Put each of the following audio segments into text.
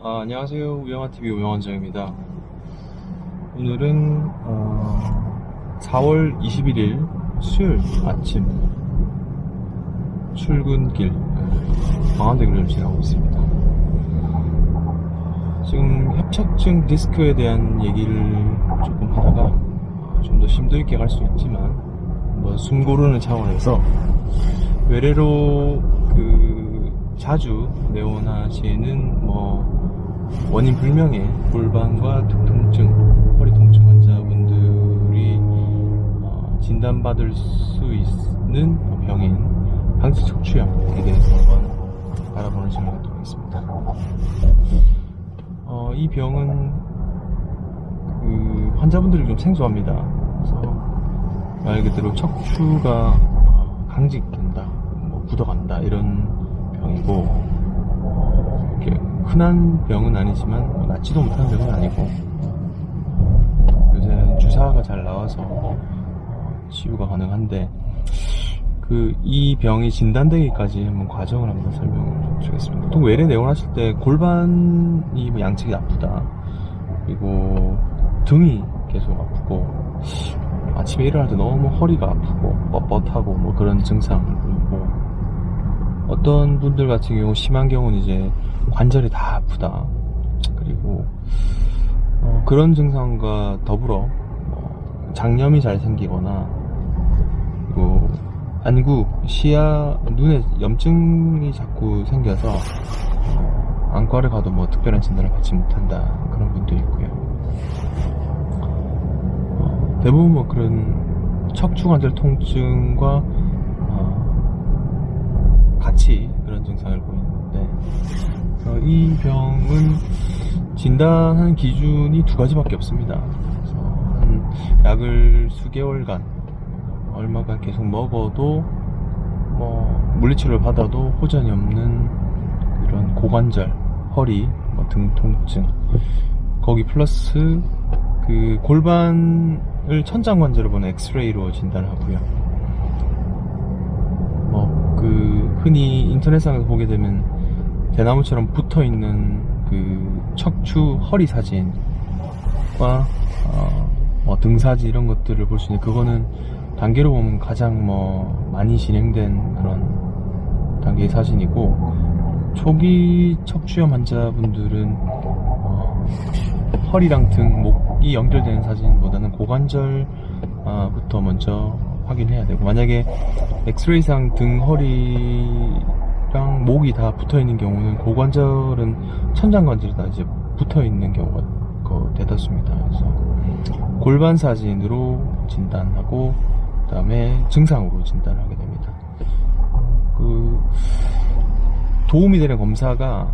안녕하세요. 우영아TV 우영원장입니다. 오늘은 4월 21일 수요일 아침 출근길 광안대교를 지나고 있습니다. 지금 협착증 디스크에 대한 얘기를 조금 하다가 좀 더 심도 있게 갈 수 있지만 숨 고르는 차원에서 외래로 자주 내원하시는 원인 불명의 골반과 등 통증, 허리 통증 환자분들이 진단받을 수 있는 병인 강직 척추염에 대해서 한번 알아보는 시간을 갖도록 하겠습니다. 이 병은 환자분들이 좀 생소합니다. 그래서 말 그대로 척추가 강직된다, 굳어간다 이런 병이고, 이렇게 흔한 병은 아니지만 낫지도 못하는 병은 아니고, 요새는 주사가 잘 나와서 치유가 가능한데, 이 병이 진단되기까지 한번 과정을 한번 설명을 드리겠습니다. 보통 외래 내원하실 때 골반이 양측이 아프다, 그리고 등이 계속 아프고, 아침에 일어날 때 너무 허리가 아프고 뻣뻣하고 그런 증상을 보이고, 어떤 분들 같은 경우 심한 경우는 이제 관절이 다 아프다, 그리고 그런 증상과 더불어 장염이 잘 생기거나, 그리고 안구, 시야, 눈에 염증이 자꾸 생겨서 안과를 가도 특별한 진단을 받지 못한다, 그런 분도 있고요. 대부분 그런 척추관절 통증과 같이 그런 증상을 보이는데, 이 병은 진단하는 기준이 두 가지밖에 없습니다. 그래서 약을 수개월간, 얼마간 계속 먹어도 물리치료를 받아도 호전이 없는 이런 고관절, 허리, 등 통증, 거기 플러스 골반을 천장관절을 보는 엑스레이로 진단하고요. 흔히 인터넷상에서 보게 되면 대나무처럼 붙어있는 척추 허리 사진과 등 사진 이런 것들을 볼 수 있는데, 그거는 단계로 보면 가장 많이 진행된 그런 단계의 사진이고, 초기 척추염 환자분들은 허리랑 등, 목이 연결되는 사진보다는 고관절부터 먼저 확인해야 되고, 만약에 엑스레이상 등, 허리랑 목이 다 붙어있는 경우는 고관절은 천장관절이 다 이제 붙어있는 경우가 대다수입니다. 그래서 골반 사진으로 진단하고, 그 다음에 증상으로 진단하게 됩니다. 도움이 되는 검사가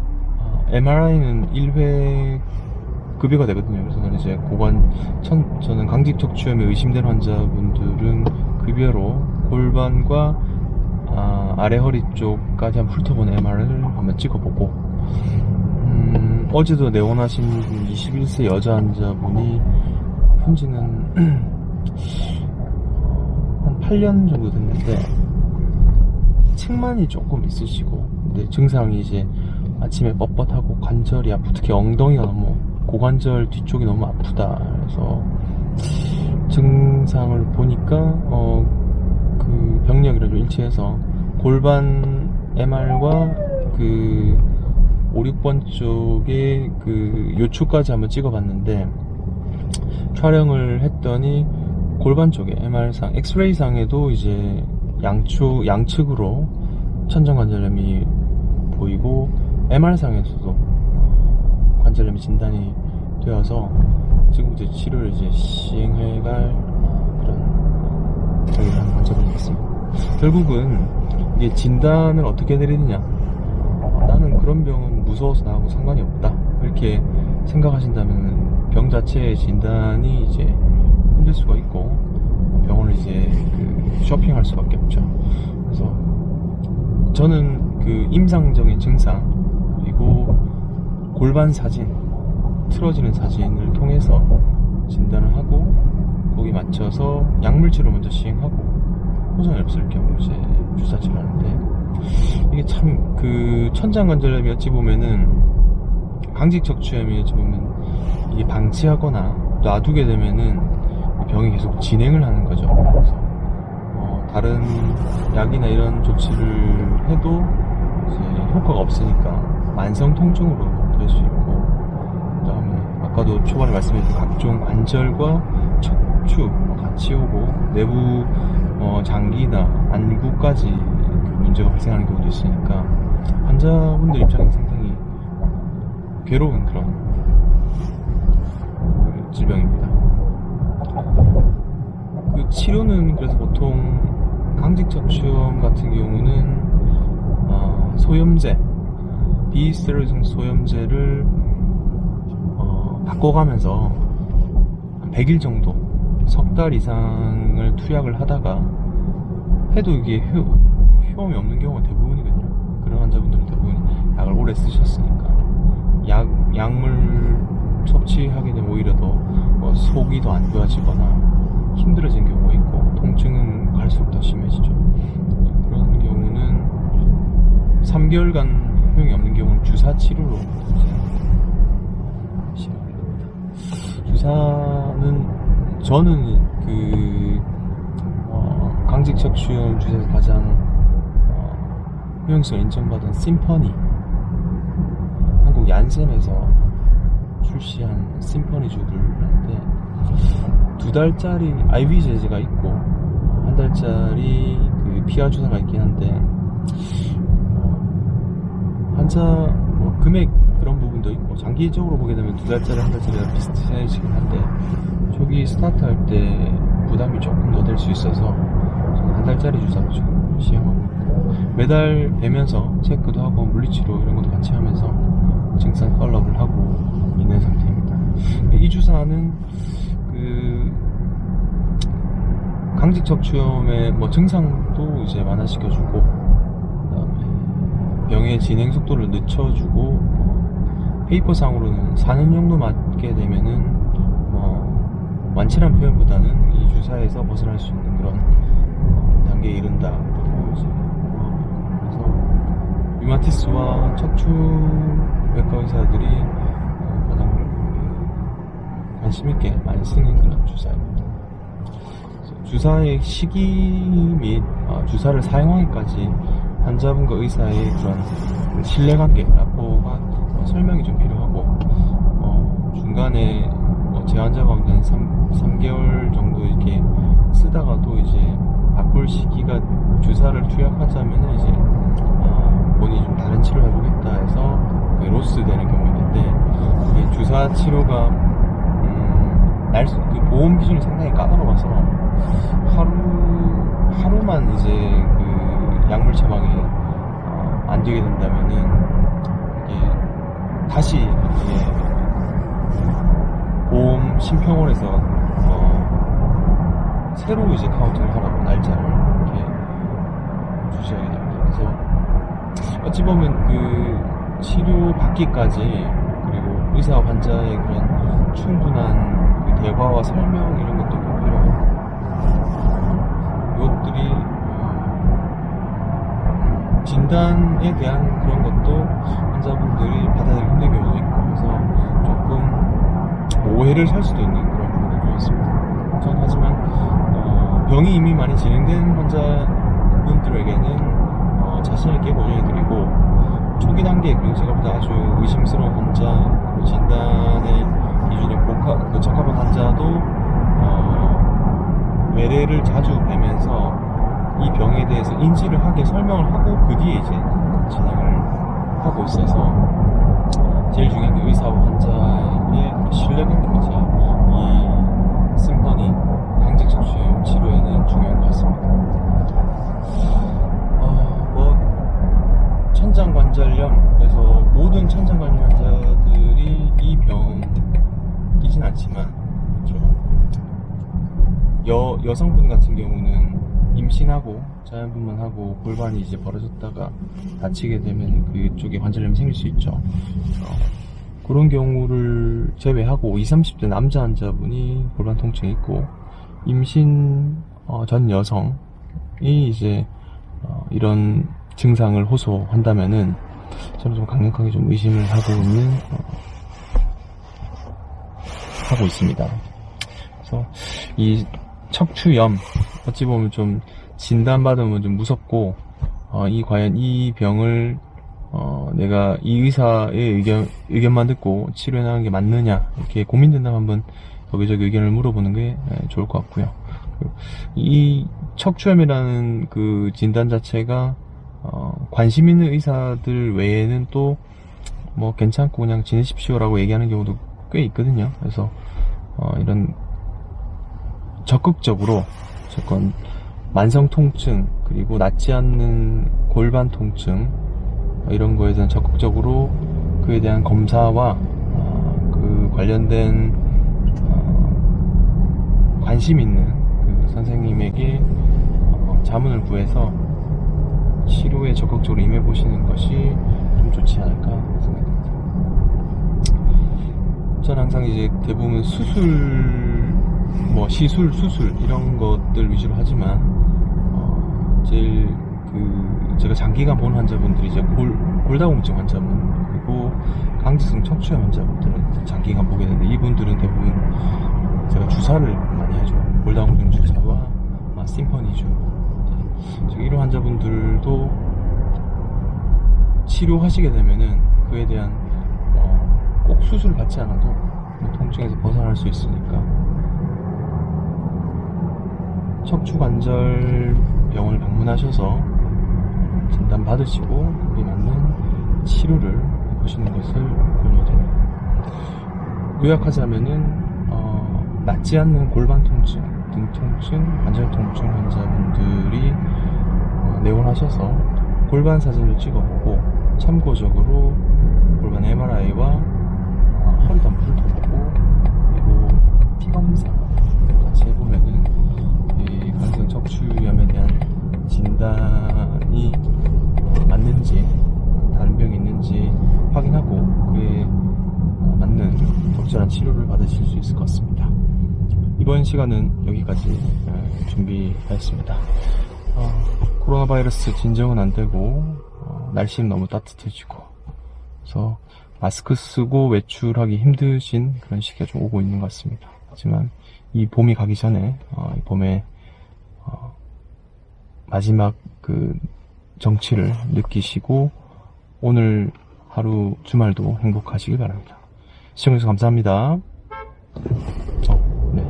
MRI는 1회 급여가 되거든요. 그래서 이제 저는 강직 척추염에 의심된 환자분들은 급여로 골반과 아래 허리 쪽까지 한번 훑어보는 MR을 한번 찍어보고, 어제도 내원하신 21세 여자 환자분이 현지는 한 8년 정도 됐는데 측만이 조금 있으시고, 근데 증상이 이제 아침에 뻣뻣하고 관절이 아프고, 특히 엉덩이가 너무, 고관절 뒤쪽이 너무 아프다. 그래서 증상을 보니까 병력이랑 좀 일치해서 골반 MR과 5, 6번 쪽에 요추까지 한번 찍어봤는데, 촬영을 했더니 골반 쪽에 MR상, 엑스레이상에도 이제 양측으로 천장관절염이 보이고, MR상에서도 관절염이 진단이 되어서 지금 이제 치료를 시행해갈 그런 저희가 환자분이 있습니다. 결국은 이게 진단을 어떻게 내리느냐, 나는 그런 병은 무서워서 나하고 상관이 없다, 이렇게 생각하신다면 병 자체의 진단이 이제 힘들 수가 있고, 병원을 이제 쇼핑할 수밖에 없죠. 그래서 저는 임상적인 증상, 그리고 골반 사진, 틀어지는 사진을 통해서 진단을 하고, 거기 맞춰서 약물치료 먼저 시행하고, 호전이 없을 경우 이제 주사치를 하는데, 이게 참 천장관절염이 어찌 보면은 강직 척추염이 보면 이게 방치하거나 놔두게 되면은 병이 계속 진행을 하는 거죠. 그래서 다른 약이나 이런 조치를 해도 이제 효과가 없으니까 만성 통증으로 될 수 있고, 그다음에 아까도 초반에 말씀드린 각종 관절과 척추 같이 오고 내부 장기나 안구까지 문제가 발생하는 경우도 있으니까 환자분들 입장에서 상당히 괴로운 그런 질병입니다. 그 치료는 그래서 보통 강직척추염 같은 경우는 소염제, 비스테로이드 소염제를 바꿔가면서 한 100일 정도, 석 달 이상을 투약을 하다가 해도 이게 효험이 없는 경우가 대부분이거든요. 그런 환자분들은 대부분 약을 오래 쓰셨으니까 약물 섭취하게 되면 오히려 더 속이 더 안 좋아지거나 힘들어진 경우가 있고, 통증은 갈수록 더 심해지죠. 그런 경우는 3개월간 효용이 없는 경우는 주사 치료로 시작하게 됩니다. 주사는 저는 강직척추염 주사에서 가장 효용성 인정받은 심퍼니, 한국 얀센에서 출시한 심퍼니 주들인데 2달짜리 IV 제제가 있고 1달짜리 그 피하 주사가 있긴 한데, 환자 금액 그런 부분도 있고 장기적으로 보게 되면 2달짜리 1달짜리가 비슷해지긴 한데, 초기 스타트 할 때 부담이 조금 더 될 수 있어서 저는 1달짜리 주사를 좀 시행하고 있고, 매달 뵈면서 체크도 하고 물리치료 이런 것도 같이 하면서 증상 팔로우를 하고 있는 상태입니다. 이 주사는 강직척추염의 증상도 이제 완화시켜주고, 그다음에 병의 진행 속도를 늦춰주고, 페이퍼상으로는 4년 정도 맞게 되면은 완치란 표현보다는 이 주사에서 벗어날 수 있는 그런 단계에 이른다고 이제 그래서 류마티스와 척추외과 의사들이 가장 관심 있게 많이 쓰는 그런 주사입니다. 주사의 시기 및 주사를 사용하기까지 환자분과 의사의 그런 신뢰관계, 라포가 설명이 좀 필요하고, 중간에 제 환자 가운데는 3개월 정도 이렇게 쓰다가도 이제 바꿀 시기가, 주사를 투약하자면 이제 본인이 좀 다른 치료를 해보겠다 해서 로스 되는 경우가 있는데, 이게 주사 치료가 그 보험 기준이 상당히 까다로워서 하루만 이제 그 약물 처방이 안 되게 된다면은 이게 다시 이게 보험 심평원에서 새로 이제 카운팅을 하라고 날짜를 이렇게 주시하게 됩니다. 그래서 어찌 보면 그 치료 받기까지, 그리고 의사와 환자의 그런 충분한 그 대화와 설명 이런 것도 필요하고, 이것들이 진단에 대한 그런 것도 환자분들이 받아들이기 힘든 경우도 있고, 그래서 조금 오해를 살 수도 있는 그런 부분이 좀 있습니다. 하지만 병이 이미 많이 진행된 환자분들에게는 자신있게 보조해드리고, 초기 단계, 그리고 제가 보다 아주 의심스러운 환자, 진단의 기준이 적합한 환자도 외래를 자주 뵈면서 이 병에 대해서 인지를 하게 설명을 하고 그 뒤에 이제 진행을 하고 있어서, 제일 중요한 게 의사와 환자의 신뢰관계까지 이 심퍼니 강직척추염 치료에는 중요한 것 같습니다. 천장관절염, 그래서 모든 천장관절 환자들이 이 병이진 않지만, 여성분 같은 경우는 임신하고 자연분만하고 골반이 이제 벌어졌다가 다치게 되면 그쪽에 관절염이 생길 수 있죠. 그런 경우를 제외하고 20, 30대 남자 환자분이 골반 통증이 있고, 임신 전 여성이 이제 이런 증상을 호소한다면은 저는 좀 강력하게 좀 의심을 하고 있는 하고 있습니다. 그래서 이 척추염, 어찌 보면 좀 진단받으면 좀 무섭고, 과연 이 병을, 내가 이 의사의 의견만 듣고 치료해나가는 게 맞느냐, 이렇게 고민된다면 한번 여기저기 의견을 물어보는 게 좋을 것 같고요. 이 척추염이라는 그 진단 자체가, 관심 있는 의사들 외에는 또, 뭐, 괜찮고 그냥 지내십시오라고 얘기하는 경우도 꽤 있거든요. 그래서, 이런, 적극적으로, 무조건, 만성 통증, 그리고 낫지 않는 골반 통증, 이런 거에 대한 적극적으로 그에 대한 검사와, 그 관련된, 관심 있는 그 선생님에게, 자문을 구해서 치료에 적극적으로 임해보시는 것이 좀 좋지 않을까 생각합니다. 저는 항상 이제 대부분 수술, 뭐 시술, 수술 이런 것들 위주로 하지만 제일 제가 장기간 보는 환자분들이 이제 골다공증 환자분 그리고 강제성 척추염 환자분들은 장기간 보게 되는데 이분들은 대부분 제가 주사를 많이 하죠. 골다공증 주사와 심퍼니주. 이런 환자분들도 치료하시게 되면은 그에 대한 꼭 수술을 받지 않아도 통증에서 벗어날 수 있으니까 척추관절 병원을 방문하셔서 진단 받으시고 거기에 맞는 치료를 해보시는 것을 권유드립니다. 요약하자면은 낫지 않는 골반 통증, 등 통증, 관절 통증 환자분들이 내원하셔서 골반 사진을 찍어보고 참고적으로 골반 MRI와 허리 덤프를 보고 그리고 피 검사 같이 해보면은 이 강성 척추염에 대한 진단이 맞는지 다른 병이 있는지 확인하고 그에 맞는 적절한 치료를 받으실 수 있을 것 같습니다. 이번 시간은 여기까지 준비하였습니다. 코로나 바이러스 진정은 안 되고 날씨는 너무 따뜻해지고 그래서 마스크 쓰고 외출하기 힘드신 그런 시기가 좀 오고 있는 것 같습니다. 하지만 이 봄이 가기 전에 이 봄에 마지막 그 정취를 느끼시고 오늘 하루 주말도 행복하시길 바랍니다. 시청해주셔서 감사합니다. 네.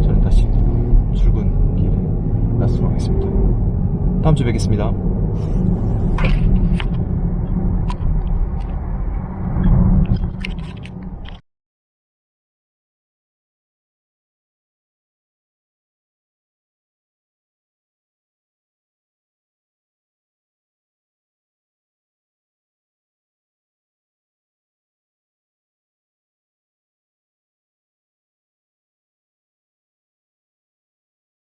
저는 다시 출근길 나서도록 하겠습니다. 다음 주에 뵙겠습니다.